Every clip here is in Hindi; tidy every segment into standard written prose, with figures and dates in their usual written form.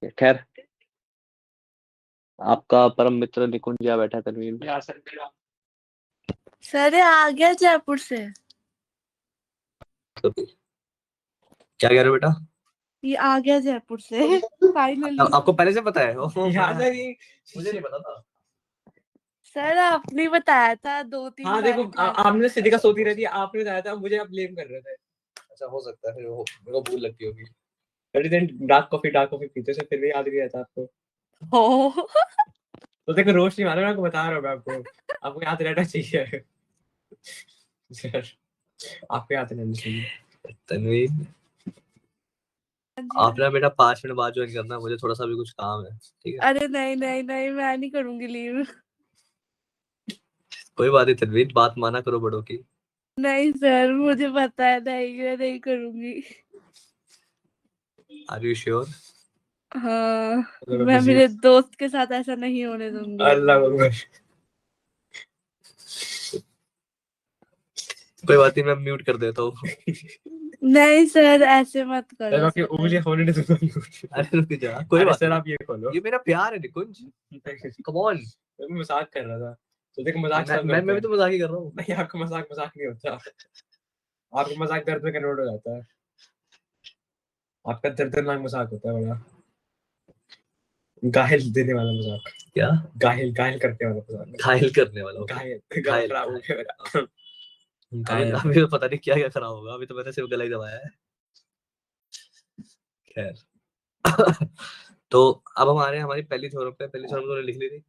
खैर, आपका परम मित्र निकुंज यहाँ बैठा है। तनवीर सर ये आ गया जयपुर से। तो क्या कह रहे हो बेटा? ये आ गया जयपुर से फाइनली। आपको पहले से पता है? याद है कि मुझे नहीं पता था। सर आपने बताया था 2-3 हाँ बार देखो, क्लास आपने सिद्धि का सोती रहती है, आपने बताया था, मुझे आप ब्लेम कर रहे थे। अच्छा, हो सकता है फिर वो मेरे को भूल लगती होगी। डार्क कॉफी पीते से फिर भी याद नहीं रहता आपको। हो। तो देखो रोशनी मालूम है, आपको बता रहा हूँ मैं, आपको याद रहना चाहिए सर, आपको याद रहना चाहिए। तनवीर, आप ना बेटा 5 मिनट बाद ज्वाइन करना, मुझे थोड़ा सा भी कुछ काम है, ठीक है? अरे नहीं नहीं नहीं, मैं नहीं करूंगी लीव। कोई बात नहीं तनवीर, बात माना करो बड़ों की। नहीं सर, मुझे पता है, नहीं मैं नहीं करूंगी। Are you sure? हाँ, मैं मेरे दोस्त के साथ ऐसा नहीं होने दूंगी। अल्लाह अकबर। कोई बात नहीं, मैं म्यूट कर देता हूँ। नहीं सर, ऐसे मत सर करो आपकी उंगली होने दे दो। अरे रुक जा, कोई बात सर नहीं। आप ये खोलो, ये मेरा प्यार है निकुंज, कम ऑन। मैं मजाक कर रहा था, तो देखो मजाक सब मैं करते भी तो मजाक ही कर रहा हूँ। नहीं, आपका मजाक नहीं होता, आपका मजाक दर्द में कन्वर्ट हो जाता है, आपका दर्दनाक मजाक होता है बड़ा घायल देने वाला मजाक। क्या? घायल करने वाला मजाक। घायल करने वाला? घायल घायल खराब हो गया मेरा। अभी तो पता नहीं क्या क्या खराब होगा, अभी तो मैंने सिर्फ गला ही दबाया है। खैर तो अब हमारी पहली थ्योरम पे, पहली थ्योरम तो लिख ली थी,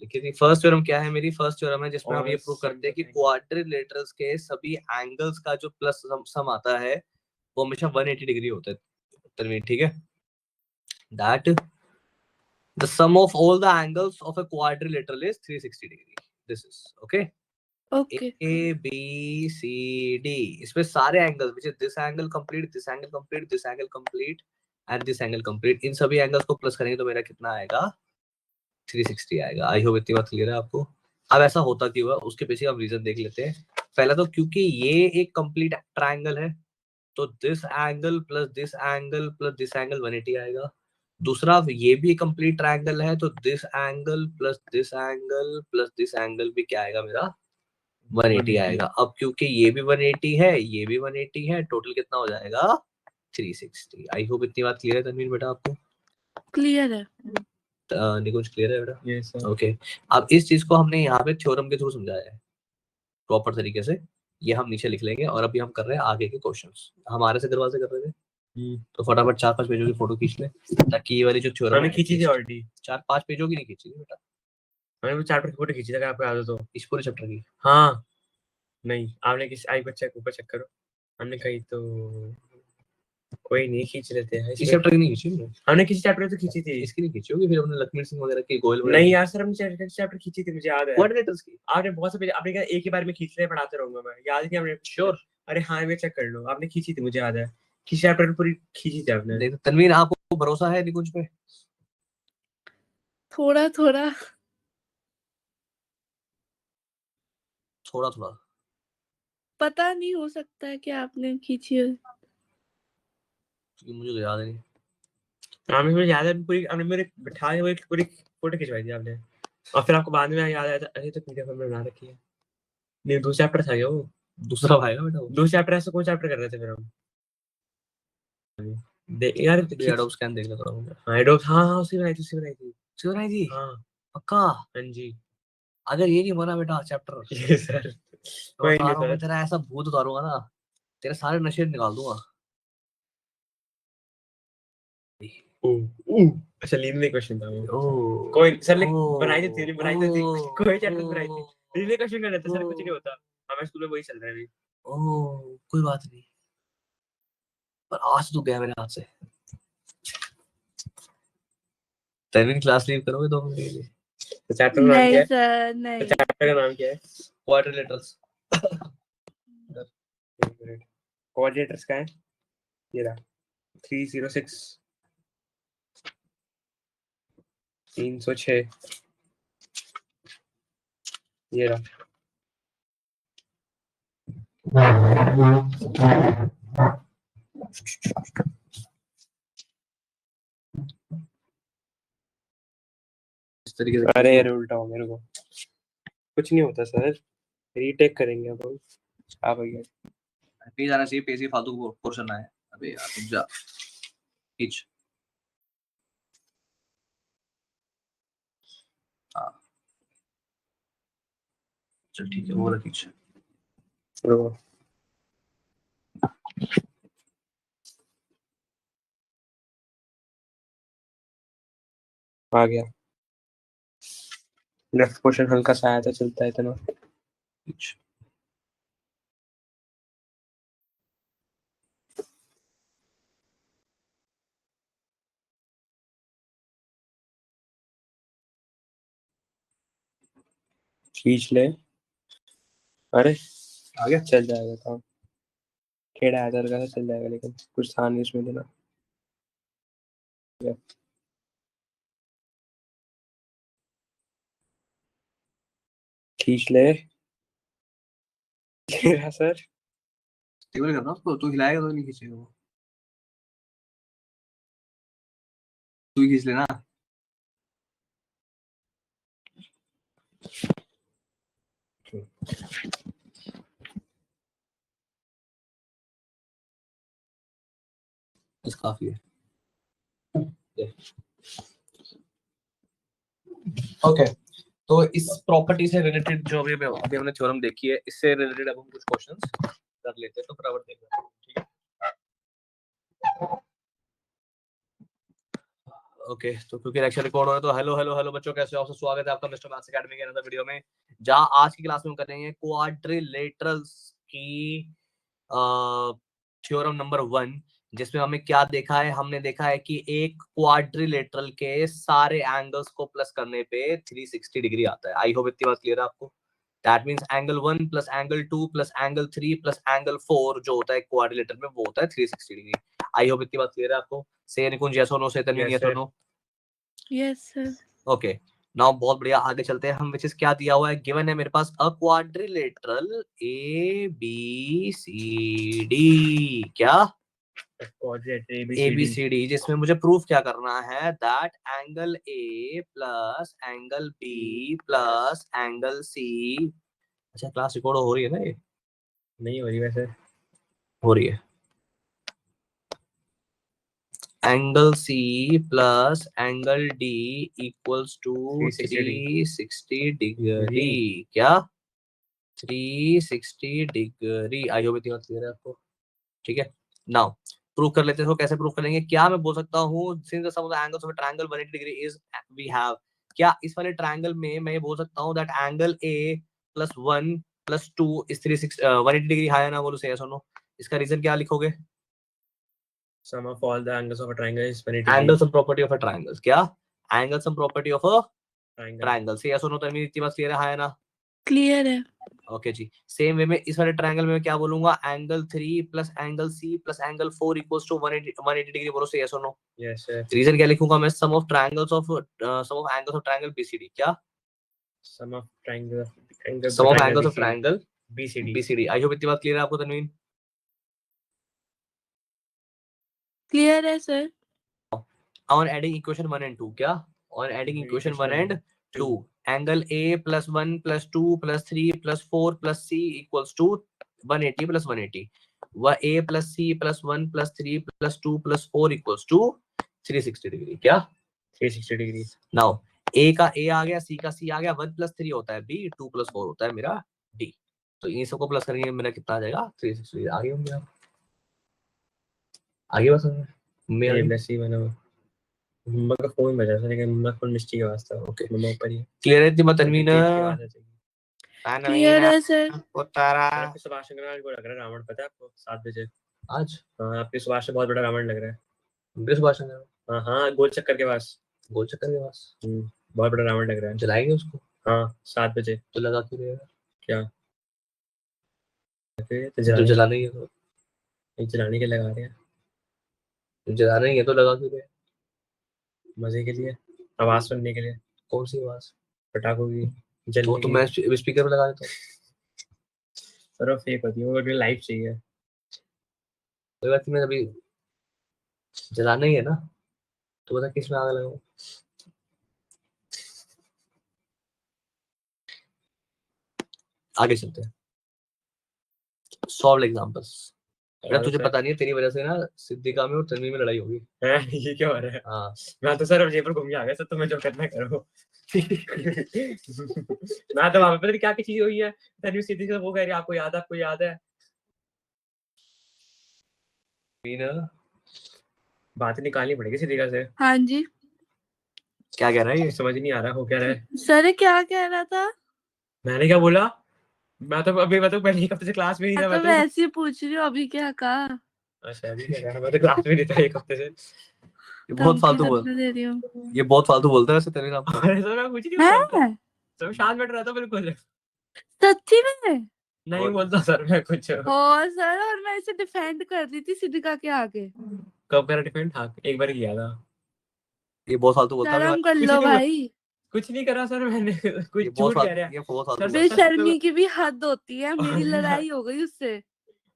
लिखी थी। फर्स्ट थ्योरम क्या है मेरी? फर्स्ट थ्योरम है जिसमें हम ये प्रूव करते हैं कि क्वाड्रिलेटरल्स के सभी एंगल्स का जो प्लस सम आता है वो हमेशा 180 डिग्री होता है। तनवीर ठीक है? That the sum of all the angles of a quadrilateral is 360 degree. This is okay. Okay. A B C D, इसमें सारे angles which is this angle complete, this angle complete, this angle complete and this angle complete, इन सभी एंगल्स को प्लस करेंगे तो मेरा कितना आएगा? 360 आएगा। आई होप इतनी बात क्लियर है आपको। अब ऐसा होता क्यों है उसके पीछे हम रीजन देख लेते हैं। पहला तो क्योंकि ये एक कंप्लीट ट्रायंगल है, तो this angle plus this angle plus this angle 180 आएगा। दूसरा, ये भी एक कंप्लीट ट्रायंगल है, तो this angle plus this angle plus this angle भी क्या आएगा मेरा? 180 आएगा। अब क्योंकि ये भी 180 है, ये भी 180 है, टोटल कितना हो जाएगा? 360। आई होप इतनी बात क्लियर है तनवीर बेटा आपको? क्लियर है। निकुंज क्लियर है बेटा? Yes sir. ओके, अब इस चीज को हमने यहाँ पे थ्योरम के थ्रू समझाया है प्रॉपर तरीके से, ये हम नीचे लिख लेंगे। और अभी हम कर रहे हैं आगे के क्वेश्चंस। हमारे से दरवाजे कर रहे थे, तो फटाफट 4-5 पेजों की फोटो खींच ले, ताकि ये वाली जो थ्योरम मैंने खींची थी ऑलरेडी। 4-5 पेजों की नहीं खींची थी बेटा, मैंने वो चैप्टर की फोटो खींची थी, अगर आपको याद हो तो। इस पूरे चैप्टर की? हाँ नहीं, आपने किस आई बच्चे ऊपर चेक करो, हमने कही तो कोई नहीं, खींच लेते हैं। इस चैप्टर की नहीं खींची हमने किसी चैप्टर तो खींची थी, इसकी नहीं खींची होगी। फिर हमने लक्ष्मण सिंह वगैरह की, गोयल नहीं यार सर, हमने चैप्टर खींची थी, मुझे याद है। कोऑर्डिनेटर्स की आपने बहुत से आपने कहा एक ही बार में खींच ले, पढ़ाते रहूंगा मैं, याद है कि हमने श्योर। अरे हाँ मैं चेक कर लो, आपने खींची थी, मुझे याद है किस चैप्टर पूरी खींची थी आपने। देख तनवीर, आपको भरोसा है निकुंज पे? थोड़ा थोड़ा। थोड़ा थोड़ा? पता नहीं, हो सकता है कि आपने खींची हो। क्योंकि मुझे तो याद नहीं। आपने मुझे याद है पूरी, आपने मेरे बिठा के पूरी फोटो खिंचवाई थी आपने, और फिर आपको बाद में याद आया था, अरे तो पीडीएफ में बना रखी है। नहीं दूसरा चैप्टर था क्या वो? दूसरा भाई बेटा वो। दूसरा चैप्टर ऐसा कौन चैप्टर कर रहे थे फिर हम? यार एडोब स्कैन देख लेता हूं। हाँ एडोब, हाँ हाँ उसी बनाई थी, उसी बनाई थी। सुनाई थी? हाँ पक्का? हाँ जी। अगर ये नहीं बना बेटा चैप्टर, ये सर तो कोई बता नहीं रहा हूं मैं, सर। तेरा ऐसा भूत उतारूंगा ना, तेरे सारे नशे निकाल दूंगा। अच्छा लीनियर क्वेश्चन था वो। ओ कोई सर ने बनाई थी, थ्योरी बनाई थी, कोई चैप्टर बनाई थी, ओ लीनियर क्वेश्चन कर रहे थे सर, कुछ नहीं होता, हमारे स्कूल में वही चल रहा है अभी। कोई बात नहीं, पर आज तो गया मेरे हाथ से। टाइमिंग क्लास लीव करोगे 2 मिनट के लिए? तो चैप्टर का नाम नहीं क्या है? सर तो नहीं। चैप्टर का नाम क्या है? क्वाड्रिलेटरल्स। कोऑर्डिनेटर्स का है, ये रहा 306 306, ये रहा। तरीके से अरे यार उल्टा हो मेरे को कुछ नहीं होता सर रीटेक करेंगे अब हम। आप भैया पे जाना चाहिए, पे से फालतू पोर्शन आया। अबे यार रुक जा, खींच। हाँ चल ठीक है, वो रख खींच। रुको आ गया लेफ्ट पोर्शन हल्का सा आया था चलता है इतना खींच। खींच ले अरे आ गया। चल जाएगा काम टेढ़ा आया था हल्का सा चल जाएगा लेकिन कुछ था नहीं उसमें देना खींच ले तेरा सर स्टेबल करना उसको, तू हिलाएगा तो नहीं खींचेगा वो, तू ही खींच लेना। बस काफी है। ओके तो इस प्रॉपर्टी से रिलेटेड जो अभी हमने थ्योरम देखी है, इससे रिलेटेड अब हम कुछ क्वेश्चंस कर लेते हैं, तो फटाफट देख लेते हैं, ठीक है। ओके तो क्योंकि लेक्चर रिकॉर्ड हो रहा है, तो हेलो हेलो हेलो बच्चों, कैसे हो? आपका स्वागत है आपका मिस्टर मैथ्स एकेडमी के अंदर वीडियो में, जहां आज की क्लास में हम कर रहे हैं क्वाड्रिलेटरल्स की थ्योरम नंबर 1, जिसमें हमें क्या देखा है, हमने देखा है कि एक क्वाड्रिलेटरल के सारे एंगल्स को प्लस करने पे 360 डिग्री आता है। आई होप इतनी बात क्लियर है आपको। That means angle 1 plus angle 2 plus angle 3 plus angle 4 जो होता है क्वाड्रिलेटरल में, वो होता है 360 डिग्री। आई होप इतनी बात क्लियर है आपको। से निकुंज यस और नो, से तन्वीन यस और no. Yes sir. Okay now बहुत बढ़िया, आगे चलते हैं हम। विच इज क्या दिया हुआ है, गिवन है मेरे पास a quadrilateral A B C D, क्या ए बी सी डी, जिसमें मुझे प्रूफ क्या करना है, that angle A plus angle B plus angle C. अच्छा क्लास रिकॉर्ड हो रही है ना? ये नहीं हो रही वैसे हो रही है। Angle C plus angle D equals to 360 degree, क्या 360 डिग्री। आई होप इतनी बात क्लियर है आपको, ठीक है। नाउ प्रूव कर लेते हैं, तो कैसे प्रूव करेंगे? क्या मैं बोल सकता हूँ, since the sum of the angles of a triangle 180 degree is we have, क्या इस वाले ट्रायंगल में मैं ये बोल सकता हूँ that angle A plus 1 plus 2 is 180 degree high ना? बोलो से यस और नो। इसका रीजन क्या लिखोगे? sum of all the angles of a triangle is 180 angle sum property of a triangle, क्या angle sum property of a triangle triangle, से यस और नो। तो इतनी बात क्लियर है, हां ना? क्लियर है। ओके जी। सेम वे में इस वाले ट्रायंगल में क्या बोलूंगा, angle 3 plus angle C plus angle 4 equals to 180 degree. बोलो से यस और नो। yes sir रीजन क्या लिखूंगा मैं, sum of triangles of triangle BCD, क्या sum of triangle sum of angles of BCD triangle BCD BCD. I hope इतनी बात क्लियर है आपको तनवीन। क्लियर है sir. On adding equation 1 and 2, क्या on adding equation 1 and 2, angle A plus 1 plus 2 plus 3 plus 4 plus C equals to 180 plus 180, वह A plus C plus 1 plus 3 plus 2 plus 4 equals to 360 degree, क्या 360 डिग्री। नाउ ए का ए आ गया, सी का सी आ गया, 1 प्लस 3 होता है बी, 2 प्लस 4 होता है मेरा डी। तो इन सबको प्लस करेंगे मेरा कितना आ जाएगा, 360। आगे होंगे आप, आगे बस ये मेसी बना मम्मा का फोन बजा था लेकिन मम्मा फोन मिस्टी का वास्ता ओके मम्मा ऊपर ही क्लियर है जी तनवीन? क्लियर है सर। आपके सुभाष चंद्र को लग रहा है रावण, पता है आपको 7 बजे आज हाँ आपके सुभाष से बहुत बड़ा रावण लग रहा है। ब्रिज भाषण है, हाँ हाँ गोल चक्कर के पास गोल चक्कर के पास बहुत बड़ा रावण लग रहा है। जलाएंगे उसको? हाँ 7 बजे तो लगा क्यों रहेगा? क्या तो जो जला नहीं है तो जलाने के लगा रहे हैं जला नहीं है तो लगा क्यों रहे? मजे के लिए आवाज सुनने के लिए कौन सी आवाज? पटाखों की तो जलने मैं स्पीकर पे लगा देता हूँ। सर वो फेक होती है वो लाइव चाहिए। कोई बात नहीं, मैं अभी जलाना ही है ना, तो बता किस में आग लगाऊं? आगे चलते हैं, सॉल्व एग्जांपल्स। बेटा तुझे सर। पता नहीं है, तेरी वजह से ना सिद्दीका में और तन्वी में लड़ाई होगी। हैं, ये क्या हो रहा है? हाँ मैं तो सर अब जेब पर घूम के आ गया, सर तुम्हें जो करना है करो। मैं तो वहां पे पता नहीं क्या क्या चीज हुई है, तन्वी सीधी से वो कह रही है आपको याद है। मीना बात निकालनी पड़ेगी सीधी से। हाँ जी क्या कह रहा है ये? समझ नहीं आ रहा हो क्या रहा है। सर क्या कह रहा था? मैंने क्या बोला? मैं तो पहले एक हफ्ते से क्लास में नहीं मैं था। तो वैसे ही पूछ रही हूँ, अभी क्या कहा? अच्छा अभी क्या कह रहा? मैं तो क्लास में नहीं था एक हफ्ते से। ये बहुत धमकी फालतू बोल, लगने दे रही हूँ। ये बहुत फालतू बोलता है वैसे तन्वी नाम का। अरे सर मैं कुछ नहीं बोलता, है सर मैं शांत बैठ रहा था बिल्कुल। सच्ची में? नहीं बोलता सर मैं कुछ। और सर, और मैं इसे डिफेंड कर रही थी सिद्धिका के आगे। कब करा डिफेंड? हाँ एक बार किया था। ये बहुत फालतू बोलता है अपने शर्म बारे कर कुछ लो नहीं भाई। कुछ नहीं करा सर मैंने। में। कुछ ये बहुत झूठ कह रहा फालतू, है। ये बहुत फालतू सर बोलता है। बेशर्मी की भी हद होती है, मेरी अरे लड़ाई हो गई उससे।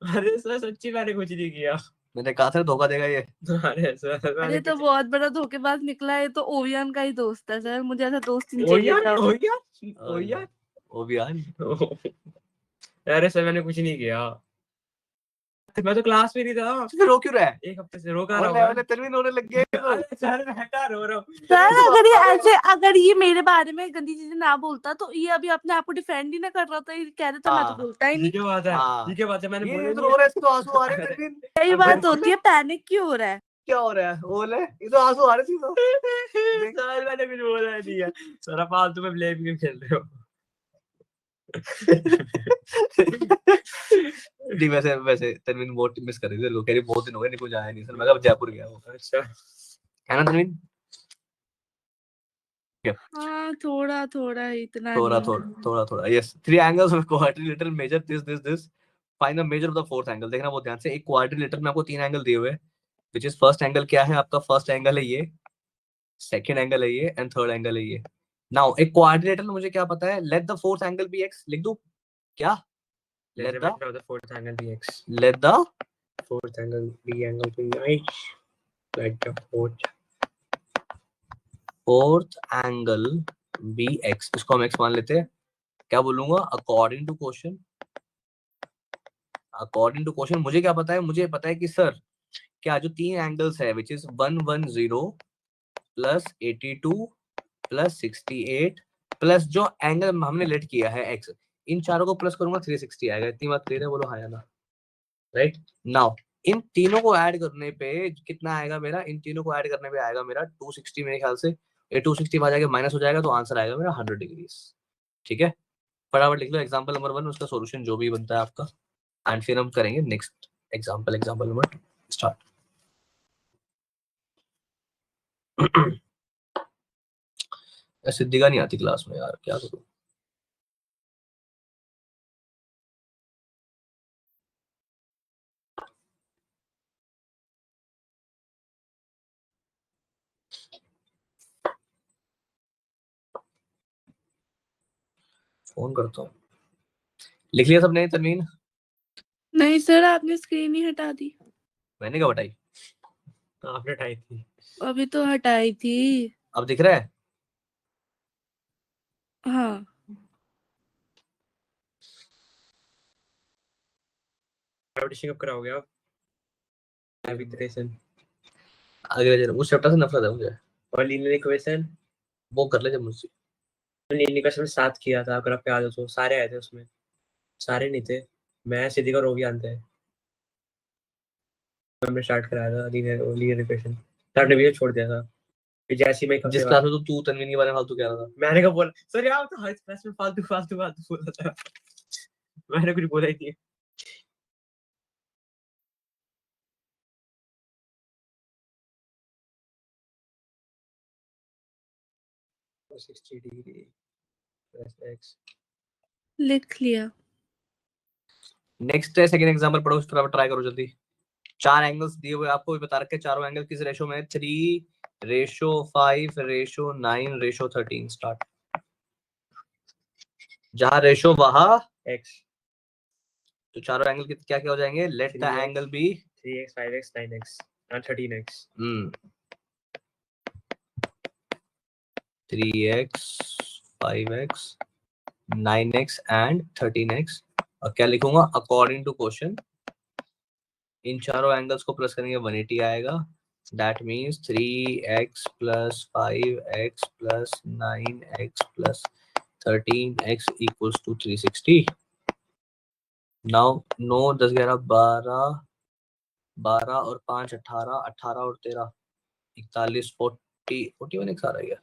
अरे सर सच्ची मैंने कुछ नहीं किया। मैंने कहा था धोखा देगा ये। अरे सर मैंने अरे तो कुछ। बहुत बड़ा धोखेबाज निकला है, तो ओवियन का ही दोस्त है सर, मुझे ऐसा दोस्त नहीं चाहिए था। ओ यार वो भी यार अरे सर मैंने कुछ नहीं किया, मैं तो क्लास में नहीं था। फिर रो क्यों रहा है? एक हफ्ते से रोका रहा बोले हूँ बोले तन्वी रोने लग गए तो। अरे सर मैं क्या रो रहा हूँ? सर अगर ये मेरे बारे में गंदी चीजें ना बोलता तो ये अभी अपने आप को डिफेंड ही ना कर रहा था, ये कह रहा था मैं तो हाँ, बोलता ही ये नहीं। क्या बात है? हाँ। ये क्या बात है? मैंने बोला ये नहीं तो रो रहा है। है, इसको तो आंसू आ रहे हैं तन्वी। यही अब बात देखो होती है, पैनिक क्यों हो रहा है? क्या हो रहा है, बोले ये तो आंसू आ रहे थे तो। देख। सर मैंने कुछ बोला नहीं है सर, आप फालतू में ब्लेम गेम खेल रहे हो। नहीं वैसे वैसे तन्वीन बहुत मिस कर रही थी, लोग कह रही बहुत दिन हो गए निको जाया नहीं सर, मैं कहा जयपुर गया वो। अच्छा है ना तन्वीन? हाँ थोड़ा थोड़ा, इतना थोड़ा नहीं। थोड़ा थोड़ा थोड़ा yes, three angles of quadrilateral measure this find the measure of the fourth angle. देखना बहुत ध्यान से, एक क्वाड्रिलेटरल में आपको तीन एंगल दिए हुए हैं, व्हिच इज फर्स्ट एंगल क्या है आपका? फर्स्ट एंगल है ये, सेकंड एंगल है ये, एंड थर्ड एंगल है ये। नाउ एक क्वाड्रिलेटरल में मुझे क्या पता है? Let the fourth angle be X, लिख दूं क्या? let the measure of the fourth angle be x, let the fourth angle be angle to x, let the fourth angle be X, इसको हम एक्स मान लेते हैं। क्या बोलूंगा? According to question, according to question मुझे क्या पता है? मुझे पता है कि सर क्या जो तीन एंगल्स है which is 110 plus 82 plus 68 plus जो एंगल हमने लेट किया है एक्स, इन चारों को प्लस करूंगा 360 आएगा। इतनी बात क्लियर है? बोलो हाँ या ना। राइट नाउ इन तीनों को ऐड करने पे कितना आएगा मेरा? इन तीनों को ऐड करने पे आएगा मेरा 260 मेरे ख्याल से। ये 260 आ जाएगा, माइनस हो जाएगा, तो आंसर आएगा मेरा 100 डिग्रीज। ठीक है, फटाफट लिख लो एग्जांपल नंबर 1, उसका सॉल्यूशन जो भी बनता है आपका, एंड फिर हम करेंगे next example, example number 2 start. Siddhika नहीं आती क्लास में यार, क्या करूं? फोन करता हूँ। लिख लिया सबने तनवीन? नहीं सर, आपने स्क्रीन ही हटा दी। मैंने क्या बताई? आपने उठाई थी। अभी तो हटाई थी। अब दिख रहा है? हाँ नोटिशिंग कब कराओगे आप? एबिट्रेशन अगले दिन उस चैप्टर से नफरत है मुझे, और लीनियर इक्वेशन। वो कर ले जब मुझसे। लीनियर इक्वेशन 7 किया था, अगर आप याद हो तो सारे आए थे उसमें। सारे नहीं थे, मैं सिद्धि का रोगी आनते हैं, हमने स्टार्ट कराया था लीनियर इक्वेशन, तब ने भी छोड़ दिया था। फिर जैसे ही मैं एक हफ्ते जिस क्लास में तू तनवीन के बारे में फालतू कह रहा था, मैंने कहा बोला सर यार तो हर क्लास में फालतू फालतू फालतू बोला था। मैंने कुछ बोला ही नहीं। लिख लिया। नेक्स्ट है सेकंड एग्जांपल पढ़ो, इस तरह ट्राई करो जल्दी। चार एंगल्स दिए हुए आपको, बता रखे चारों एंगल किस रेशो में है? 3:5:9:13 स्टार्ट। जहां रेशो वहां x, तो चारों एंगल क्या क्या हो जाएंगे? Let the 3x, angle be 3x 5x 9x and 13x। 3x 5x 9x and 13x। और क्या लिखूंगा, अकॉर्डिंग टू क्वेश्चन इन चारों एंगल्स को प्लस करेंगे 180 आएगा। That means 3x + 5x + 9x + 13x equals to 360। Now 9 10 11 12 12 और 5 18 18 और 13 41 40 41 एक सारा है,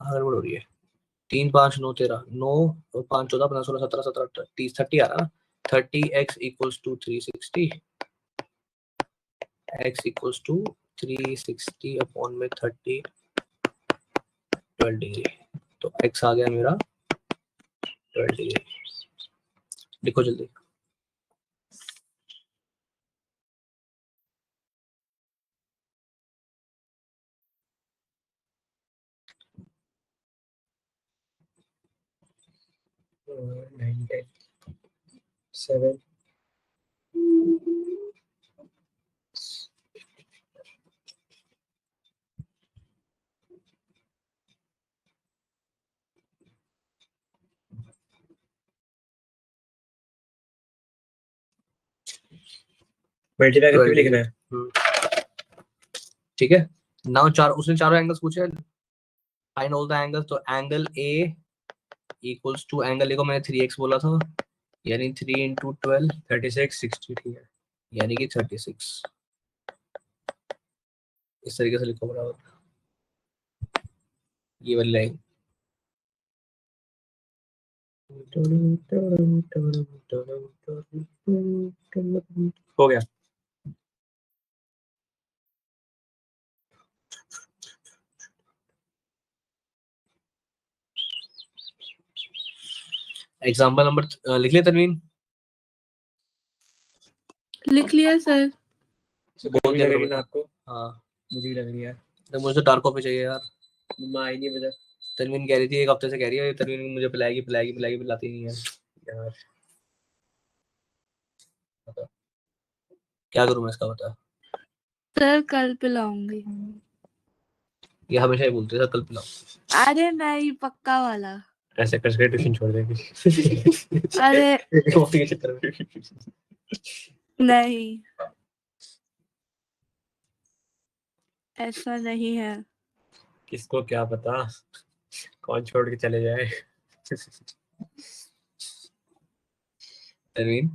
गड़बड़ हो रही है। 3 5 9 13 9 और 5 14 15 16 17 17 30 30 आ रहा ना। 30x equals to 360, x equals to 360 upon में 30 12 डिग्री। तो x आ गया मेरा 12 डिग्री। लिखो जल्दी। और 9 10 7 मल्टीप्लाई करके भी लिखना है। ठीक है। नाउ उसने चारों एंगल्स पूछे, फाइंड ऑल द एंगल्स। तो angle A equals to, angle A को मैंने 3x बोला था, यानी 3 × 12 36 60 ठीक है, यानी कि 36। इस तरीके से लिखो बराबर ये वाली लाइन। हो गया। एग्जांपल नंबर लिख लिया तनवीन? लिख लिया सर। बोल दिया करो ना आपको। हाँ मुझे भी लग रही है तो मुझे डार्क कॉफी चाहिए यार। मम्मा आई नहीं बजा। तनवीन कह रही थी एक हफ्ते से कह रही है तनवीन मुझे पिलाएगी पिलाएगी पिलाएगी, पिलाती नहीं है यार बता क्या करूं मैं इसका, बता। सर कल पिलाऊंगी। ये हमेशा ही बोलते हैं कल पिलाओ। अरे नहीं, पक्का वाला। ऐसे करके ट्यूशन छोड़ देगी। अरे कॉफी के चक्कर में। नहीं, ऐसा नहीं है। किसको क्या पता कौन छोड़ के चले जाए। तनवीन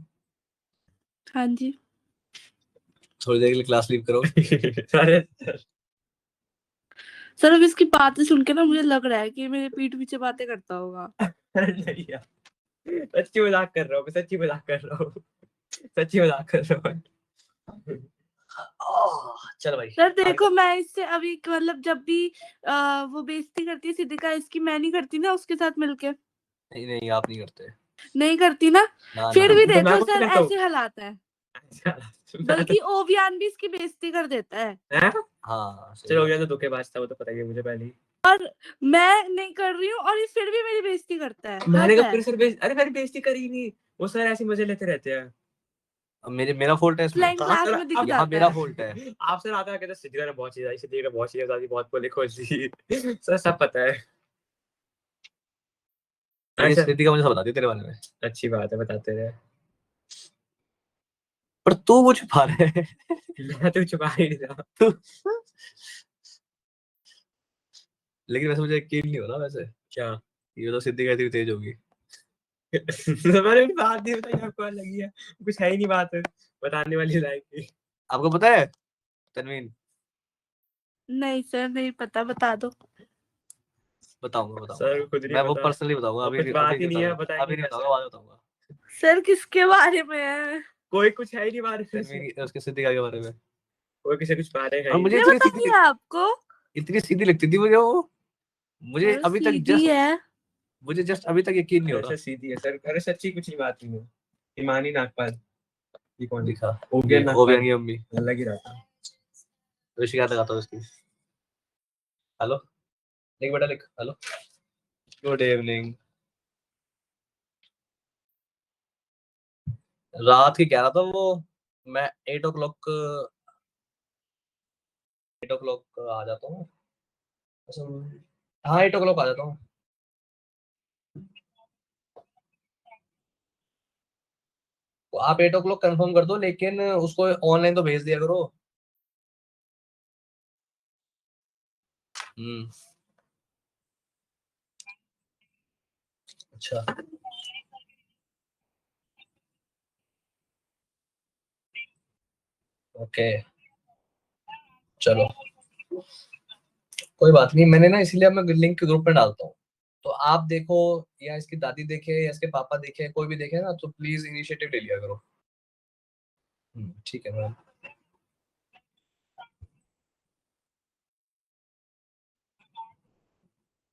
हाँ जी थोड़ी देर के लिए क्लास लीव करो। अरे सर, अब इसकी बातें सुन के ना मुझे लग रहा है कि मेरे पीठ पीछे बातें करता होगा। नहीं यार, सच्ची मजाक कर रहा हूँ, सच्ची मजाक कर रहा हूँ, सच्ची मजाक कर रहा हूँ। चल भाई सर देखो, मैं इससे अभी मतलब जब भी वो बेइज्जती करती है सिद्धिका इसकी, मैं नहीं करती ना उसके साथ मिलके। नहीं नहीं आप नहीं करते नहीं करती ना, ना फिर ना। भी तो मैं देखो कौन सर करता हूँ? ऐसे हालात है। अच्छा, बल्कि ओवियान भी इसकी बेइज्जती कर देता है। हैं? हाँ सही चलो बात। गया तो धोखेबाज था, वो तो पता ही है मुझे पहले ही। मैं नहीं कर रही हूँ और ये फिर भी मेरी बेइज्जती करता है। मैंने हद कब है। फिर सर अरे मैंने बेइज्जती करी ही नहीं, वो सर ऐसे मजे लेते रहते हैं। अब मेरा फॉल्ट है इसमें। फ्लाइंग क्लास सर, में दिख अब यहाँ जाता मेरा है। फॉल्ट है। आप सर आता कहते सिद्धिका ने बहुत चीज आई, सिद्धिका ने बहुत चीज बता दी, बहुत बोले खोल दी। सर सब पता है। लेकिन अच्छा स्थिति का मुझे सब बता दी तेरे बारे में। अच्छी बात है, बताते रहे। पर तू वो छुपा रहा है। मैं तो छुपा ही नहीं रहा। लेकिन वैसे मुझे यकीन नहीं हो रहा वैसे, क्या? ये तो सिद्धि कहती हुई तेज होगी। मैंने भी बात नहीं बताई आपको, लगी है कुछ है ही नहीं बात बताने वाली लायक की। आपको पता है तनवीन? नहीं सर नहीं पता, बता दो। बताऊंगा सर खुद नहीं मैं वो पता, पर्सनली बताऊंगा, और अभी कुछ नहीं, बात अभी ही नहीं नहीं है, बताऊंगा, बताएंगे अभी नहीं कैसे? बताऊंगा, बाद में बताऊंगा। सर किसके बारे में है? कोई कुछ है ही नहीं बारे में, तनवीन उसके सिद्धिका के बारे में। कोई किसी कुछ बातें है और ही मुझे नहीं। किसने बता दिया आपको? इतनी सीधी लगती थी मुझे वो। मुझे और अभी तक सीधी है। मुझे जस्ट अभी तक यकीन नहीं हो अरे रहा। सर सीधी है सर, अरे सच्ची कुछ नहीं बात नहीं है। ईमानी नागपाल ये कौन है? दिखा ओबियन ये नागपाल ओबियन की अम्मी। अलग ही रहता है। तो शिकायत लगाता हूँ उसकी। हेलो लिख बेटा लिख। Hello good evening. रात की कह रहा था वो, मैं 8 o'clock आ जाता हूँ। हाँ 8 o'clock आ जाता हूँ। तो आप 8 o'clock कंफर्म कर दो, लेकिन उसको ऑनलाइन तो भेज दिया करो। अच्छा ओके चलो कोई बात नहीं, मैंने ना इसलिए अब मैं लिंक ग्रुप में डालता हूँ, तो आप देखो या इसकी दादी देखे या इसके पापा देखे, कोई भी देखे ना, तो प्लीज इनिशिएटिव ले लिया करो। ठीक है मैम।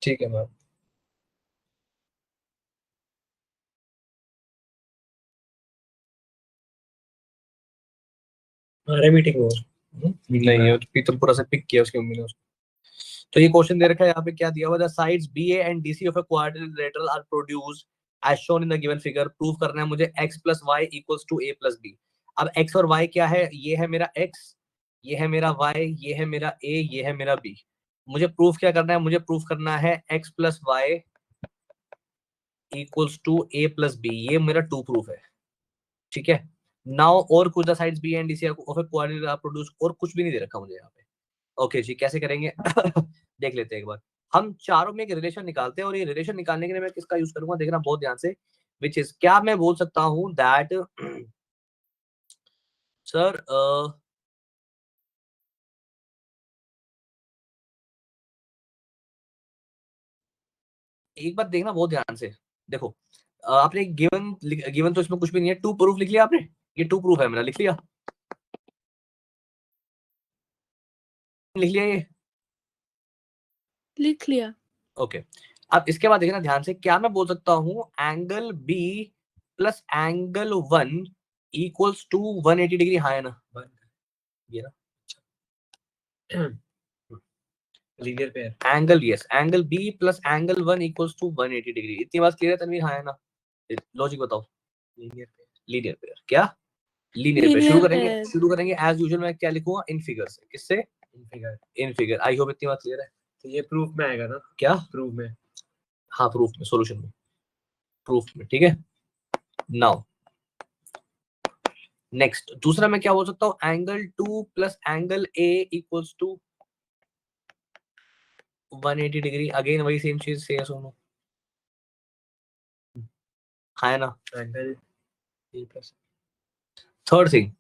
ठीक है मैम। हमारे मीटिंग हो नहीं है, पीतमपुरा से पिक किया उसकी मम्मी ने उसको। तो ये क्वेश्चन दे रखा है यहाँ पे, क्या दिया हुआ, the sides BA and DC of a quadrilateral are produced as shown in the given figure. Prove करना है मुझे x + y = a + b। अब x और y क्या है, ये है मेरा x, ये है मेरा y, ये है मेरा a, ये है मेरा b। मुझे प्रूफ क्या करना है, मुझे प्रूफ करना है x + y = a + b। ये मेरा टू प्रूफ है, ठीक है। नाउ और कुछ the sides BA and DC of a quadrilateral are produced, और कुछ भी नहीं दे रखा मुझे यहाँ पे। ओके जी, कैसे करेंगे देख लेते हैं एक बार। हम चारों में एक रिलेशन निकालते हैं, और ये रिलेशन निकालने के लिए मैं किसका यूज करूंगा, देखना बहुत ध्यान से। विच इज, क्या मैं बोल सकता हूं दैट सर एक बार देखना बहुत ध्यान से। देखो आपने गिवन, गिवन तो इसमें कुछ भी नहीं है, टू प्रूफ लिख लिया आपने, ये टू प्रूफ है मेरा, लिख लिया, लिख लिया ये, लिख लिया। ओके। अब इसके बाद देखना ध्यान से, क्या मैं बोल सकता हूं एंगल B + एंगल 1 = 180 डिग्री, हाँ है ना, ये ना linear pair. Angle, yes, angle B + angle 1 = 180 degree. इतनी बात क्लियर है तनवीर, हाँ है ना। लॉजिक बताओ। Linear pair. लीनियर पेयर, क्या लीनियर पेयर। Linear pair. शुरू करेंगे एज यूजुअल, मैं क्या लिखूंगा, इन फिगर से। किससे, इन फिगर। आई होप इतनी बात क्लियर है। तो ये प्रूफ में आएगा ना, क्या प्रूफ में, हाँ प्रूफ में, सॉल्यूशन में, प्रूफ में, ठीक है। नाउ नेक्स्ट, दूसरा मैं क्या बोल सकता हूँ, angle 2 + angle A = 180 degree. Again वही सेम चीज से, सुनो, हाँ है ना। एंगल A + थर्ड थिंग,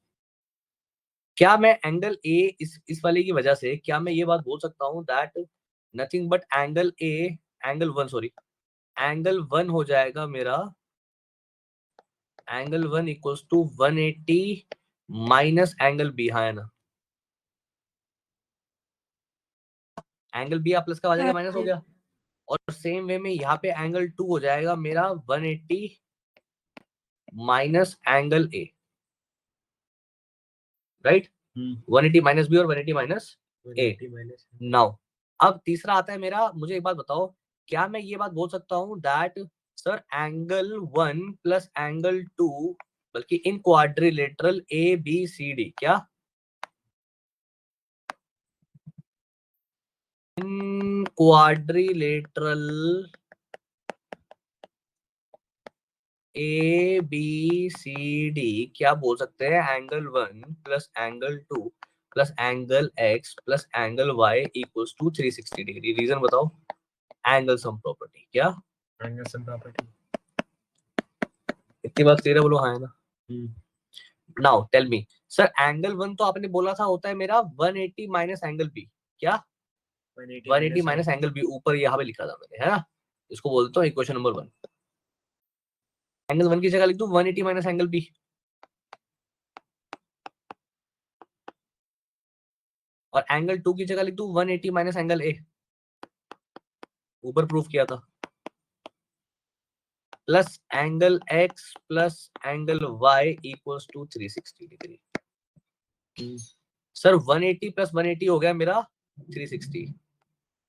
क्या मैं एंगल A इस वाले की वजह से, क्या मैं ये बात बोल सकता हूँ that nothing but angle A, angle 1 sorry, angle 1 हो जाएगा मेरा, एंगल 1 = 180 माइनस एंगल B, हाँ है ना। एंगल B प्लस का वजह माइनस हो गया, और सेम वे में यहाँ पे एंगल 2 हो जाएगा मेरा 180 minus angle A, right. 180 minus B और 180 माइनस A। नाउ अब तीसरा आता है मेरा, मुझे एक बात बताओ, क्या मैं ये बात बोल सकता हूँ दैट सर एंगल 1 + एंगल 2, बल्कि इन क्वाड्रिलेटरल ABCD, क्या इन क्वाड्रिलेटरल ABCD, क्या बोल सकते हैं, angle 1 + angle 2 + angle X + angle Y = 360 degree. Reason बताओ, एंगल सम प्रॉपर्टी, क्या एंगल सम प्रॉपर्टी। इतनी बात क्लियर है, बोलो हाँ है ना। Now tell me sir, angle 1 तो आपने बोला था होता है मेरा 180 माइनस एंगल B, क्या 180 माइनस एंगल B, ऊपर यहाँ पे लिखा था मैंने, है ना। इसको बोलता हूँ इक्वेशन नंबर 1। एंगल 1 की जगह लिख दूं 180 माइनस एंगल B, और एंगल 2 की जगह लिख दूं 180 माइनस एंगल A, ऊपर प्रूफ किया था, plus angle X plus angle Y = 360 degree. Sir 180 + 180 हो गया मेरा 360,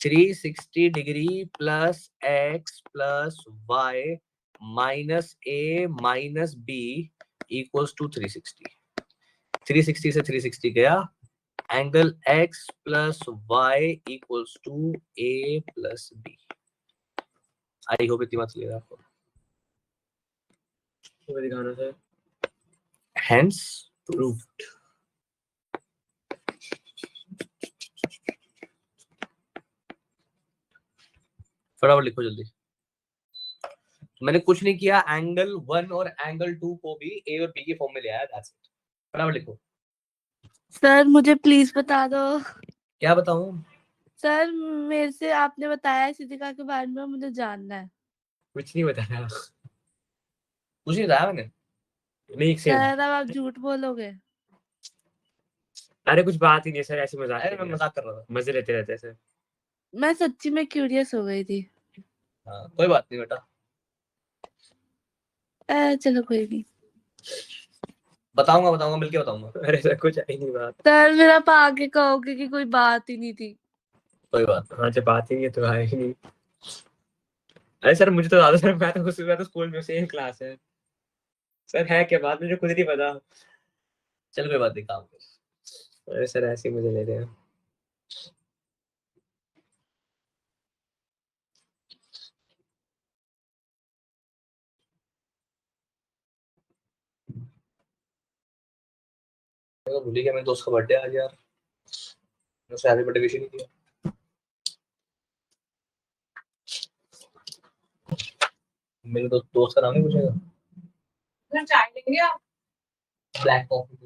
360 degree plus X plus Y minus A minus B = 360। 360 से 360 गया, angle X plus Y = A plus B। I hope इतनी बात क्लियर है आपको। दिखाना सर, hence proved. फटाफट लिखो जल्दी। मैंने कुछ नहीं किया, एंगल 1 और एंगल 2 को भी ए और बी के फॉर्म में ले आया, दैट्स इट। फटाफट लिखो। सर मुझे प्लीज बता दो। क्या बताऊं? सर मेरे से आपने बताया है सिद्धिका के बारे में, मुझे जानना है। कुछ नहीं बताया। कुछ नहीं बताया मैंने। नहीं सर अब आप झूठ बोलोगे। अरे कुछ बात ही नहीं सर, ऐसे मजाक अरे मैं मजाक कर रहा था। मजे लेते रहते हैं सर। मैं सच्ची में क्यूरियस हो गई थी। हाँ कोई बात नहीं बेटा, चलो कोई नहीं। बताऊंगा बताऊंगा, मिलके बताऊंगा। अरे सर कुछ आई नहीं बात। सर फिर आप आगे कहोगे कि कोई बात ही नहीं थी। कोई बात हाँ जब बात ही नहीं है तो है ही नहीं। अरे सर मुझे तो ज्यादा सर, मैं तो स्कूल में सेम क्लास है सर, है क्या बात, मुझे खुद नहीं पता। चल कोई बात नहीं, काम कर। अरे सर ऐसे ही मुझे ले रहे हैं। मैं तो भूल ही गया, मेरे दोस्त का बर्थडे आज यार, मैंने उसे हैप्पी बर्थडे विश ही नहीं किया। मेरे दोस्त का नाम नहीं पूछेगा। चाय लेंगे आप? ब्लैक कॉफी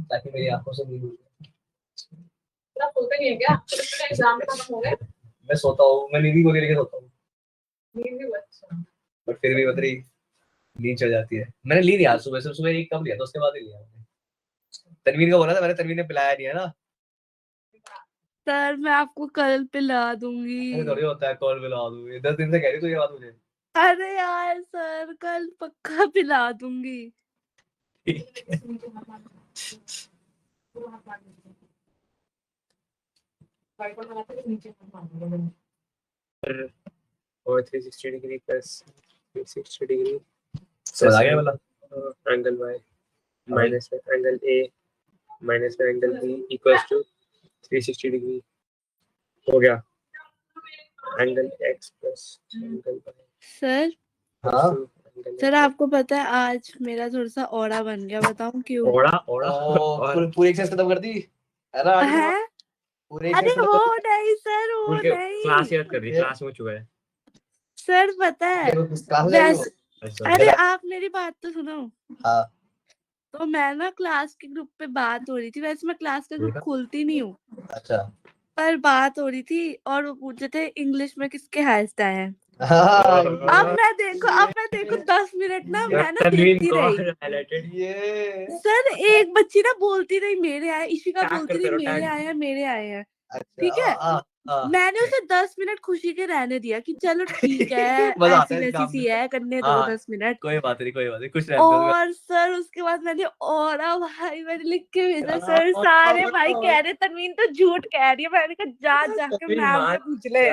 ताकि मेरी आंखों से नींद उड़ जाए। आप सोते नहीं है क्या? एग्जाम खत्म हो गए? मैं सोता हूँ, मैं नींद ही गोली लेके सोता हूँ, नींद भी अच्छा। बट फिर भी बता रही नींद चल जाती है। मैंने ली नहीं आज सुबह से, सुबह एक कप लिया था, उसके बाद ही लिया मैंने। तनवीर का बोला था मैंने, तनवीर ने पिलाया नहीं है ना। सर मैं आपको कल पिला ऐसे दूंगी। थोड़ी होता है, कॉल पिला दूंगी, 10 दिन से कह रही तू ये बात मुझे। अरे यार सर कल पक्का पिला दूंगी। और 360 डिग्री प्लस 360 डिग्री समझ आ गया वाला? एंगल y माइनस में एंगल a माइनस में angle b equals to 360 degree हो गया। Angle x plus angle y sir हाँ सर आपको पता है आज मेरा थोड़ा सा ऑरा बन गया, बताऊं क्यों? ओड़ा ओड़ा पूरी एक्सरसाइज खत्म कर दी है ना? है? पूरी अरे एक्सरसाइज वो खत्म नहीं सर, वो क्लास नहीं याद कर रही, क्लास में चुका है सर, पता है कर दी, क्लास जाएगी वो? अच्छा। अरे आप मेरी बात तो सुनो। हाँ तो मैं ना क्लास के ग्रुप पे बात हो रही थी, वैसे मैं क्लास के ग्रुप खोलती नहीं हूँ, अच्छा। पर बात हो रही थी और वो पूछ रहे थे इंग्लिश में किसके हाईएस्ट आए हैं। हाँ, अब मैं देखो 10 मिनट ना मैं ना तनवीन देखती को रही। हाईलाइटेड ये सर एक बच्ची ना बोलती रही मेरे आए, इशिका टैग बोलती करते रही रहो, मेरे टैग। आए हैं मेरे आए हैं। अच्छा ठीक है, मैंने उसे 10 मिनट खुशी के रहने दिया कि चलो ठीक है मजा आता ऐसी है इस वैसी काम सी में। है, करने दो हाँ, 10 मिनट। कोई बात नहीं, कोई बात नहीं, कुछ रहने दो। और सर उसके बाद मैंने और भाई मैंने लिख के भेजा, सर सारे भाई कह रहे तनवीन तो झूठ कह रही है। मैंने कहा जा जाके तनवीन मैम से मान पूछ ले।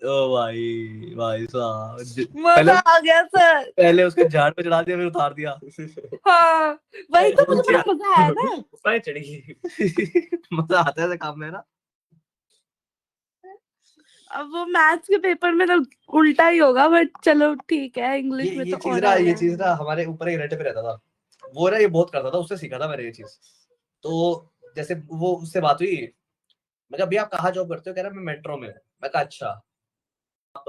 ओ भाई भाई साहब, मजा आ गया सर। पहले उसके झाड़ पे चढ़ा दिया, फिर उतार दिया। हाँ वही तो मुझे बड़ा मजा आया ना। ऊपर चढ़ गई। मजा आता है ऐसे काम में ना। अब वो मैथ्स के पेपर में तो उल्टा ही होगा, बट चलो ठीक है, इंग्लिश में तो और ये चीज ना हमारे ऊपर ही रटे पे रहता था। वो ना ये बहुत करता था, उससे सीखा था मैंने ये चीज। तो जैसे वो उससे बात हुई, मैं कहा भैया आप कहाँ जॉब करते हो? कह रहा मैं मेट्रो में हूँ। मैं कहा अच्छा, आप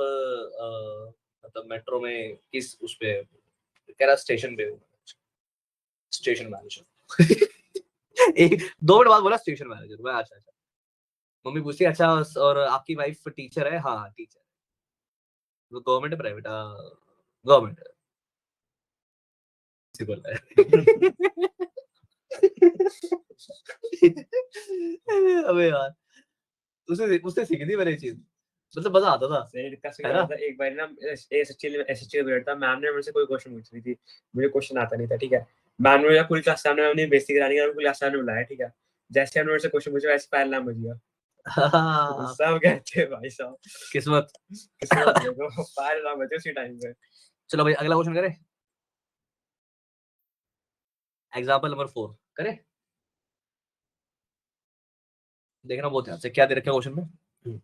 मतलब मेट्रो में किस उस पे? कह रहा स्टेशन पे हूँ। Station manager. एक 2 मिनट बाद बोला स्टेशन मैनेजर। मैं अच्छा अच्छा। मम्मी पूछती अच्छा और आपकी वाइफ टीचर है? हाँ टीचर। वो गवर्नमेंट है प्राइवेट? गवर्नमेंट बोल रहा है। अबे यार, उसे उससे सीखी थी मैंने ये चीज, मतलब मजा आता था। है ना? एक बार ना एसएसटी पीरियड था, मैम ने मुझसे कोई क्वेश्चन पूछ रही थी, मुझे क्वेश्चन आता नहीं था, ठीक है। मैम ने पूरी क्लास सामने हमने बेइज्जती करानी है, पूरी क्लास सामने बुलाया, ठीक है। जैसे हमने मुझसे क्वेश्चन पूछा वैसे पहला नाम बज गया। सब कहते हैं भाई साहब किस्मत देखो पहला नाम बजे उसी टाइम पे। चलो भाई अगला क्वेश्चन करें। एग्जांपल नंबर 4 करें। देखना बहुत ध्यान से क्या दे रखा है क्वेश्चन में।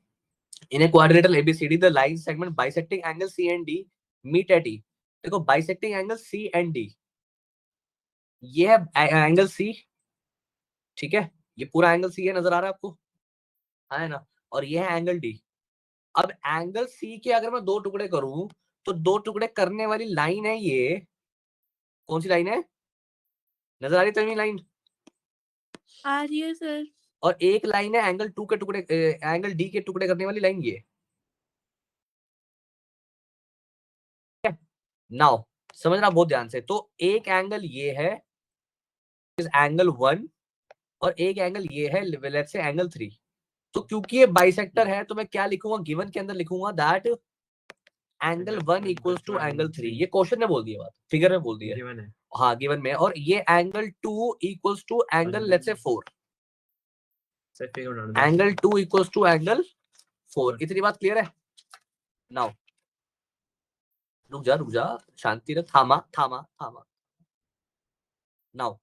In a quadrilateral ABCD the line segment bisecting angle C and D meet at E. देखो bisecting angle C and D, ये है एंगल सी, ठीक है, ये पूरा एंगल सी है, नजर आ रहा है आपको, है ना, और ये है एंगल डी। अब एंगल सी के अगर मैं दो टुकड़े करूं तो दो टुकड़े करने वाली लाइन है ये, कौन सी लाइन है, नजर आ रही है लाइन, आ रही है सर। और एक लाइन है एंगल टू के टुकड़े, एंगल डी के टुकड़े करने वाली लाइन ये। नाउ समझना बहुत ध्यान से, तो एक एंगल ये है इस एंगल 1 और एक एंगल ये है लेट्स से एंगल 3। तो क्योंकि ये बाइसेक्टर है तो मैं क्या लिखूंगा, गिवन के अंदर लिखूंगा that angle 1 equals to angle 3। ये क्वेश्चन में बोल दिया बात, फिगर में बोल दिया, गिवन है। हाँ गिवन में। और ये angle 2 equals to angle let's say 4, sir figure बना दो। Angle 2 equals to angle 4। इतनी बात क्लियर है? नाउ रुक जा शांति रख, थामा। Now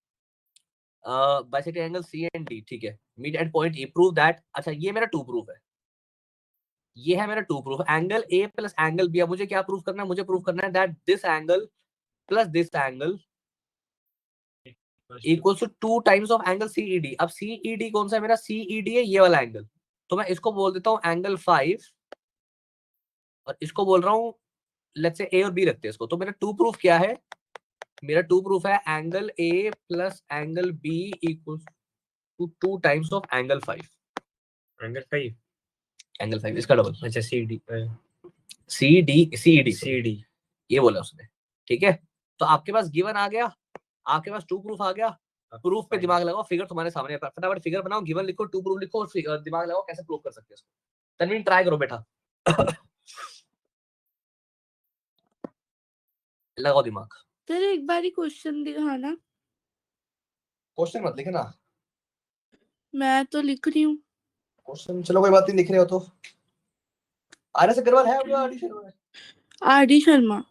bisector angle C and D, ठीक है, meet and point A, prove that. अच्छा ये मेरा 2 प्रूफ है, ये है मेरा 2 proof, angle A plus angle B. अब मुझे क्या प्रूफ करना है, मुझे प्रूफ करना है that this angle plus this angle equals to 2 times of angle CED. अब सीईडी कौन सा है मेरा, सीईडी है ये वाला एंगल, तो मैं इसको बोल देता हूँ एंगल 5 और इसको बोल रहा हूँ लेट्स से ए और बी रखते हैं इसको। तो मेरा 2 प्रूफ क्या है, मेरा 2 प्रूफ है angle A plus angle B equals to 2 times of angle 5। Angle 5, angle 5 इसका डबल, अच्छा सीडी सीईडी ये बोला उसने, ठीक है। तो आपके पास गिवन आ गया, आपके पास 2 प्रूफ आ गया। प्रूफ पे दिमाग लगाओ, फिगर तुम्हारे सामने है, फटाफट फिगर बनाओ, गिवन लिखो, 2 प्रूफ लिखो और दिमाग लगाओ कैसे प्रूफ कर सकते हैं इसको। तनवीन ट्राई करो बेटा लगाओ दिमाग। सर एक बार ही क्वेश्चन दिखाना। क्वेश्चन मत लिखना, मैं तो लिख रही हूँ। क्वेश्चन चलो कोई बात नहीं, लिख रहे हो तो। आर एस अग्रवाल है आपका ऑडिशन में? आर.डी. शर्मा।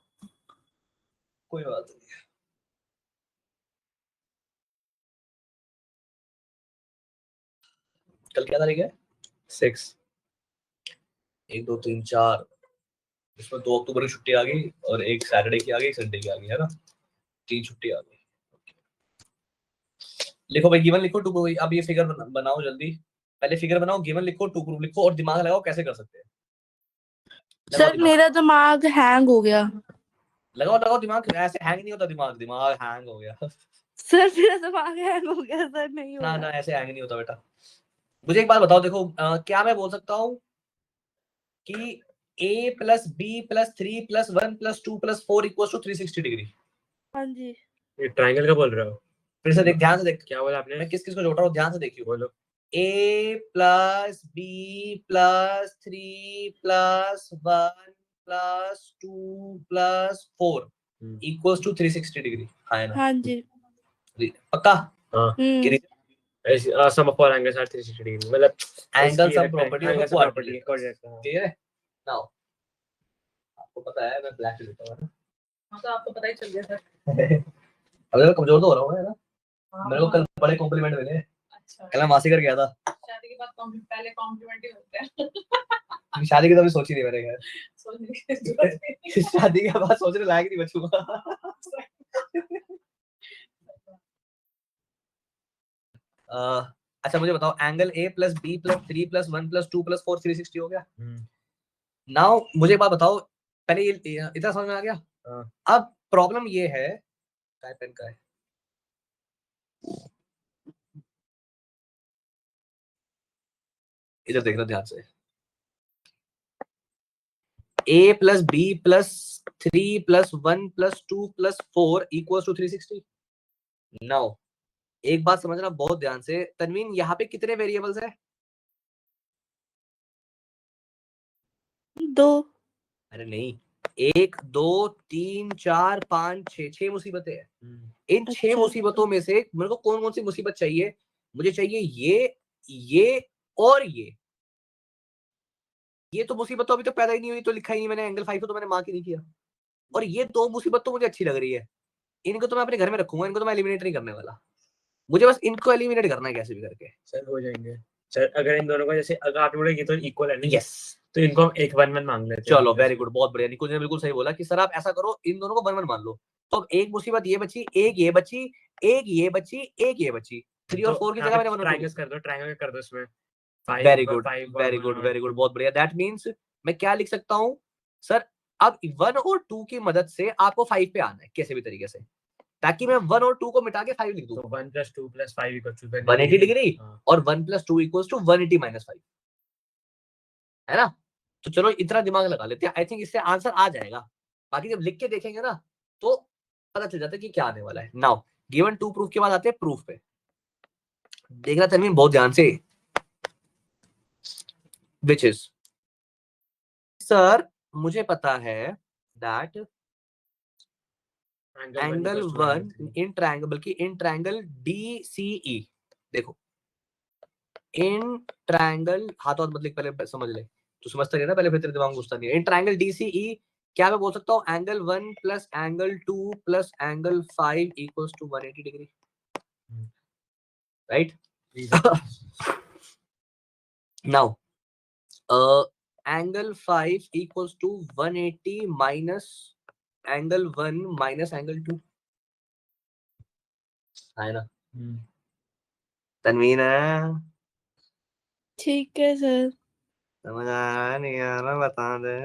कोई बात नहीं। कल क्या तारीख है? 6, 1 2 3 4, इसमें 2 अक्टूबर की छुट्टी आ गई और एक सैटरडे की आ गई, एक संडे की आ गई, है ना, 3 छुट्टी आ गई। लिखो भाई गिवन लिखो, 2 प्रूफ। अब ये फिगर बनाओ जल्दी, पहले फिगर बनाओ, गिवन लिखो, 2 प्रूफ लिखो और दिमाग लगाओ कैसे कर सकते हैं। सर मेरा दिमाग हैंग हो गया। लगाओ दिमाग, ऐसे हैंग नहीं होता दिमाग, दिमाग हैंग हो गया सर मेरा दिमाग हैंग हो गया सर, नहीं हो ना रहा। ऐसे हैंग नहीं होता बेटा। मुझे एक बात बताओ, देखो क्या मैं बोल सकता हूँ कि a plus B plus 3 plus 1 plus 2 plus 4 equals to 360 degree. हाँ जी। ये ट्रायंगल का बोल रहे हो? फिर से देख, ध्यान से देख, क्या बोला आपने? मैं किस किस को जोड़ रहा हूँ, ध्यान से देखिए। बोलो। a plus B plus 3 plus 1 plus 2 plus 4 equals to 360 degree, है ना? हाँ जी। पक्का? हाँ। Sum of all angles are 360 degree, मतलब angle sum property of property quadrilateral, coordinate का। ठीक है। नाउ आपको पता है मैं ब्लैक लेता हूं ना, हाँ तो आपको पता ही चल गया सर। अबे मैं कमजोर तो हो रहा हूं ना, हाँ, मेरे को कल बड़े कॉम्प्लीमेंट मिले। अच्छा कल मैं मासी कर गया था, शादी के बाद पहले कॉम्प्लीमेंट ही होते हैं। शादी की तो अभी सोच ही नहीं मैंने, खैर सोचने की जरूरत नहीं। शादी के बाद सोचने लायक नहीं बचूंगा अच्छा मुझे बताओ, angle a plus B plus 3 plus 1 plus 2 plus 4 360 हो गया। नाउ मुझे एक बात बताओ, पहले ये इतना समझ में आ गया। अब प्रॉब्लम ये है, काय पेन का है, इधर देखना ध्यान से, a plus B plus 3 plus 1 plus 2 plus 4 equals to 360। Now एक बात समझना बहुत ध्यान से, तनवीन यहाँ पे कितने वेरिएबल्स है? 2। अरे नहीं, 1 2 3 4 5 6, 6 मुसीबतें हैं। इन 6 अच्छा। मुसीबतों में से मेरे को कौन कौन सी मुसीबत चाहिए? मुझे चाहिए ये और ये तो मुसीबत तो अभी तो पैदा ही नहीं हुई, तो लिखा ही नहीं मैंने, एंगल 5 तो मैंने मार्क ही नहीं किया। और ये 2 मुसीबत तो मुझे अच्छी लग रही है, इनको तो मैं अपने घर में रखूंगा, इनको तो मैं एलिमिनेट नहीं करने वाला, मुझे बस इनको एलिमिनेट करना है कैसे भी करके। सर हो जाएंगे सर, अगर इन दोनों का जैसे अगर आप बोले ये तो इक्वल है नहीं, यस तो इनको हम एक 1 1 मांग लेते हैं। चलो वेरी गुड, बहुत बढ़िया। निकुंज ने बिल्कुल सही बोला कि सर आप ऐसा करो, इन दोनों को 1 1 मान लो। तो अब एक मुसीबत ये बची, एक ये बची, एक ये बची, एक ये बची। 3 और 4 की जगह मैंने 1 और 2 ट्रायंगल कर दो, ट्रायंगल कर दो इसमें। Very good, very good, very good, बहुत बढ़िया। दैट मींस मैं क्या लिख सकता हूं सर, अब 1 और 2 की मदद से आपको 5 पे आना है किसी भी तरीके से, ताकि मैं 1 और 2 को मिटा के 5 लिख दूं। तो 1 + 2 + 5 = 180 डिग्री हाँ। और 1 + 2 = 180 - 5, है ना? तो चलो इतना दिमाग लगा लेते हैं, आई थिंक इससे आंसर आ जाएगा। बाकी जब लिख के देखेंगे ना तो पता चल जाता है कि क्या आने वाला है। नाउ गिवन 2 प्रूफ के बाद आते हैं प्रूफ पे। देखना तनवीन बहुत ध्यान से, which is सर मुझे पता है दैट एंगल 1 इन ट्रायंगल, बल्कि इन ट्रायंगल DCE, देखो इन ट्रायंगल, हाथ मत लिख, पहले समझ ले, तू समझता नहीं ना पहले, फिर तेरे दिमाग में घुसता नहीं है। इन ट्रायंगल DCE क्या मैं बोल सकता हूँ, angle 1 + angle 2 + angle 5 = 180 degree, right? Now angle 5 = 180 minus angle 1 minus angle 2, है ना तनवीन? है ठीक है सर, समझ आ रहा है? नहीं आ रहा? बता दे।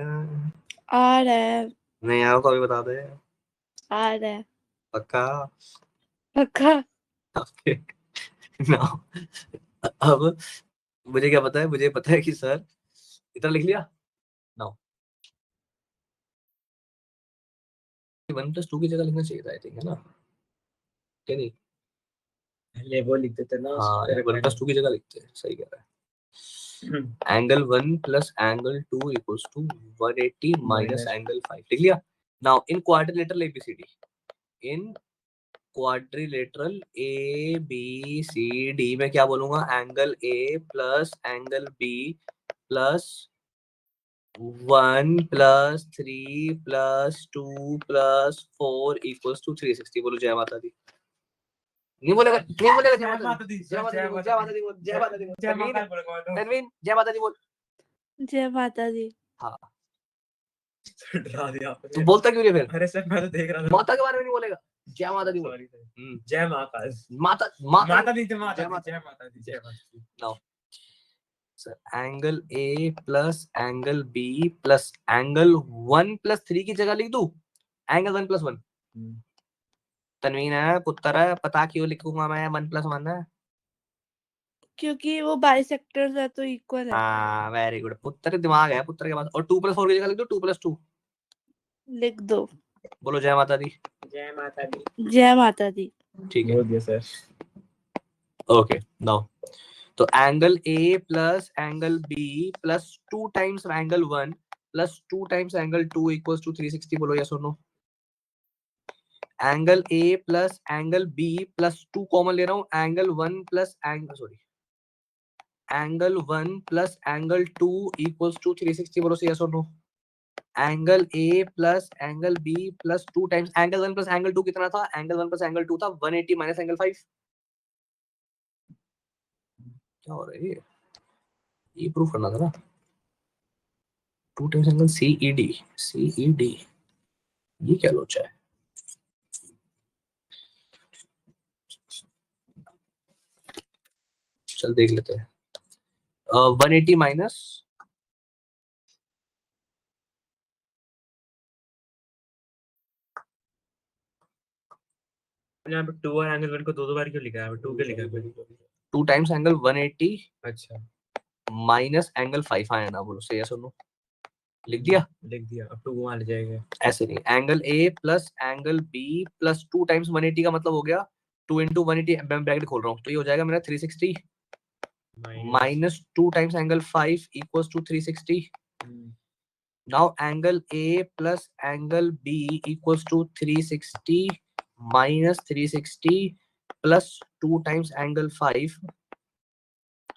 आ रहा है, नहीं आओ कभी बता दे, आ रहा है, पक्का? पक्का। Now, अब मुझे क्या पता है, मुझे पता है कि सर इतना लिख लिया। नाउ 1 + 2 की जगह लिखना चाहिए था, आई थिंक, है ना? क्या नहीं? ये वो लिख देते ना। हाँ 1 + 2 की जगह लिखते हैं, सही कह रहा है। एंगल 1 + एंगल 2 = 180 माइनस एंगल 5, लिख लिया। Now in quadrilateral ABCD, in quadrilateral ABCD में क्या बोलूंगा, angle A plus angle B plus 1 + 3 + 2 + 4 = 360। बोलो जय माता दी। नहीं बोलेगा, नहीं बोलेगा जय माता दी, जय माता दी बोल, जय माता दी बोल, जय माता दी बोल, तनवीन जय माता दी बोल। जय माता दी। हाँ डरा दिया आपने। तू बोलता क्यों नहीं फिर? अरे सर मैं तो देख रहा था। माता के बारे में नहीं बोलेगा, जय माता दी बोल। Sorry sir. जय महाकाल। माता माता दी, जय माता दी, जय माता दी, जय माता दी। Now sir angle A plus angle B plus angle 1 + 3 की जगह लिख दूं एंगल 1 + 1। तनवीन है, पुत्र है, पता क्यों लिखूंगा मैं 1 + 1 है? क्योंकि वो बाइसेक्टर्स है तो इक्वल है। हाँ वेरी गुड, पुत्र दिमाग है पुत्र के पास। और 2 + 4 की जगह लिख दो 2 + 2। लिख दो। बोलो जय माता दी। जय माता दी। जय माता दी। ठीक है, बोल दिया सर। ओके। नाउ तो angle A plus angle B plus 2 times angle 1 plus 2 times angle 2 = 360। बोलो यस और no? Angle A plus angle B plus 2 common ले रहा हूँ, angle 1 plus angle, sorry, angle 1 plus angle 2 = 360। बोलो यस और no? Angle A plus angle B plus 2 times angle 1 plus angle 2 कितना था? एंगल 1 प्लस एंगल 2 था 180 माइनस एंगल 5। क्या हो रहा है ये प्रूफ करना था ना। 2 टाइम्स एंगल CED ये क्या लोचा है? चल देख लेते हैं। 180 माइनस यहाँ पे 2 और एंगल 1 को दो बार क्यों लिखा है? 2 के लिखा है। 2 टाइम्स एंगल 180 अच्छा माइनस एंगल 5 आया ना? बोलो से यस और नो? लिख दिया? लिख दिया। अब 2 वहां ले जाएगा। ऐसे नहीं, angle A plus angle B plus 2 times 180 का मतलब हो गया 2 × 180, ब्रैकेट खोल रहा हूँ, तो ये हो जाएगा मेरा 360 minus 2 times angle 5 = 360। Now angle A plus angle B = 360 minus 360 plus 2 times angle 5.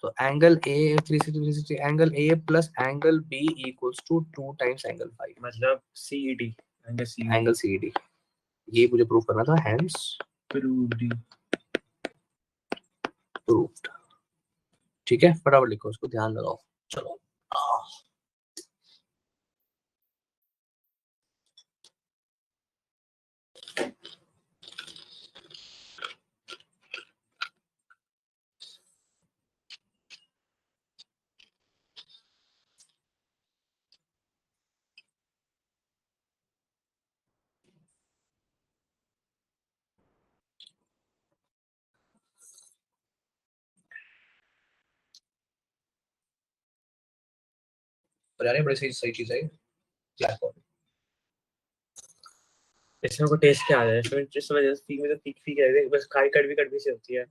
So angle A 360 angle A plus angle B = 2 times angle 5. मतलब CED, Angle CED ये मुझे प्रूव करना था, hence proved। ठीक है, फटाफट लिखो, उसको ध्यान लगाओ। चलो पर यार ये बड़ी सही सही चीज है ब्लैक कॉफी। इसमें कोई टेस्ट क्या आ जाए, इसमें जिस समय जैसे फीक में तो फीक है, बस खाई कड़वी से होती है।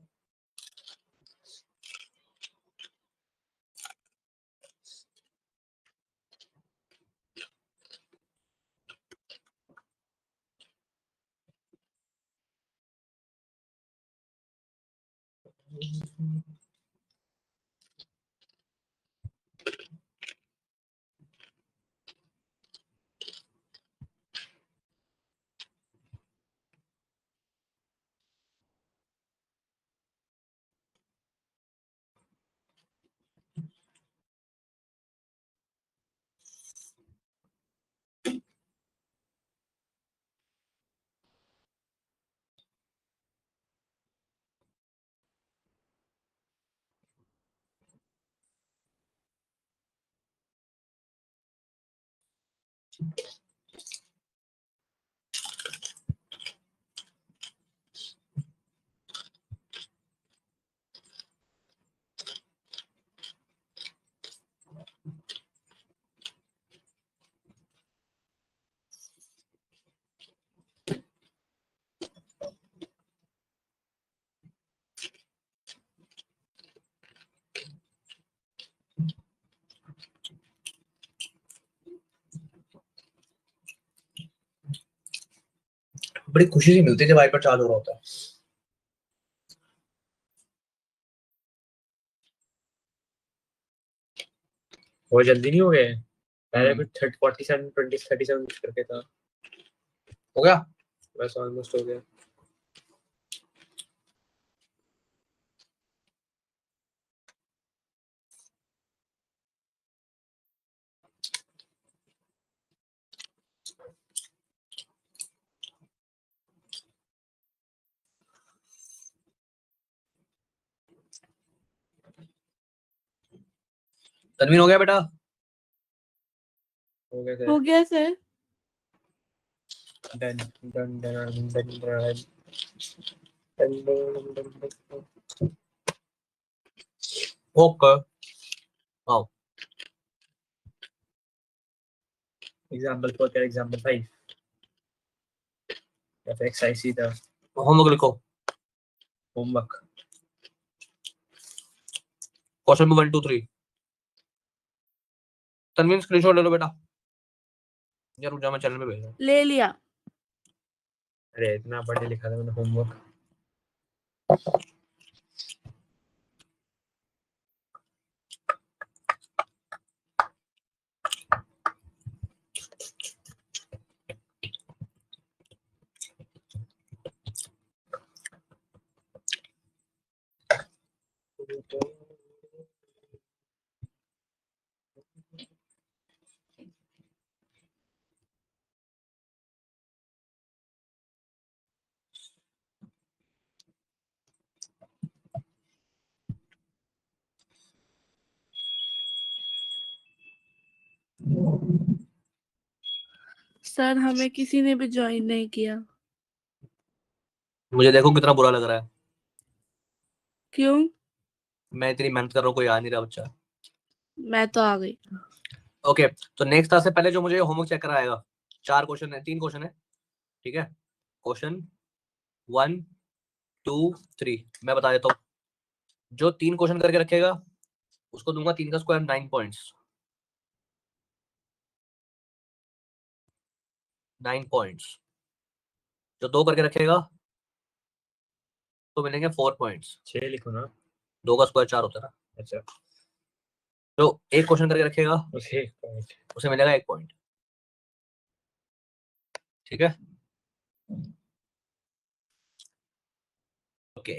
बड़ी खुशी सी मिलती है जब आईपैड चार्ज हो रहा होता है। वो जल्दी नहीं हो गए, पहले कुछ 47 20 37 करके था, हो गया बस ऑलमोस्ट हो गया। तनवीन हो गया बेटा? हो गया हो गया sir. Done done done done done okay आओ। एग्जांपल 4 क्या एग्जांपल 5 या फिर एक्सरसाइज सीधा होमवर्क लिखो। होमवर्क। Question number 1 2 3। तनवीन स्क्रीनशॉट ले लो बेटा। यार रुक जा, मैं चैनल में भेज रहा हूँ। ले लिया। अरे इतना पढ़े लिखा था मैंने होमवर्क। सर हमें किसी ने भी ज्वाइन नहीं किया। मुझे देखो कितना बुरा लग रहा है। क्यों? मैं इतनी मेहनत कर रहा हूँ, कोई आ नहीं रहा बच्चा। मैं तो आ गई। ओके तो नेक्स्ट से पहले जो मुझे होमवर्क चेक कराएगा, 4 क्वेश्चन है, 3 क्वेश्चन है, ठीक है। क्वेश्चन 1 2 3 मैं बता देता हूँ। जो 3 क्वेश्चन करके रखेगा उसको दूंगा 3 का स्क्वायर 9 पॉइंट्स। 9 पॉइंट्स। जो 2 करके रखेगा तो मिलेंगे 4 पॉइंट्स। 6 लिखो ना, 2 का स्क्वायर 4 होता है ना। अच्छा जो 1 क्वेश्चन करके रखेगा उसे 1 पॉइंट। उसे मिलेगा 1 पॉइंट, ठीक है। ओके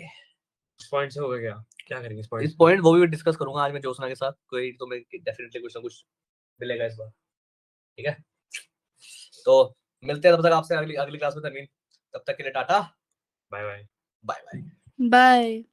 पॉइंट से होगा क्या, क्या करेंगे इस इस पॉइंट? पॉइंट वो भी डिस्कस करूंगा आज मैं ज्योत्सना के साथ। कोई तो मैं डेफिनेटली कुछ ना कुछ मिलेगा इस बार, ठीक है। तो मिलते हैं तब तक आपसे अगली अगली क्लास में तनवीन। तब तक के लिए tata bye bye. Bye bye. Bye.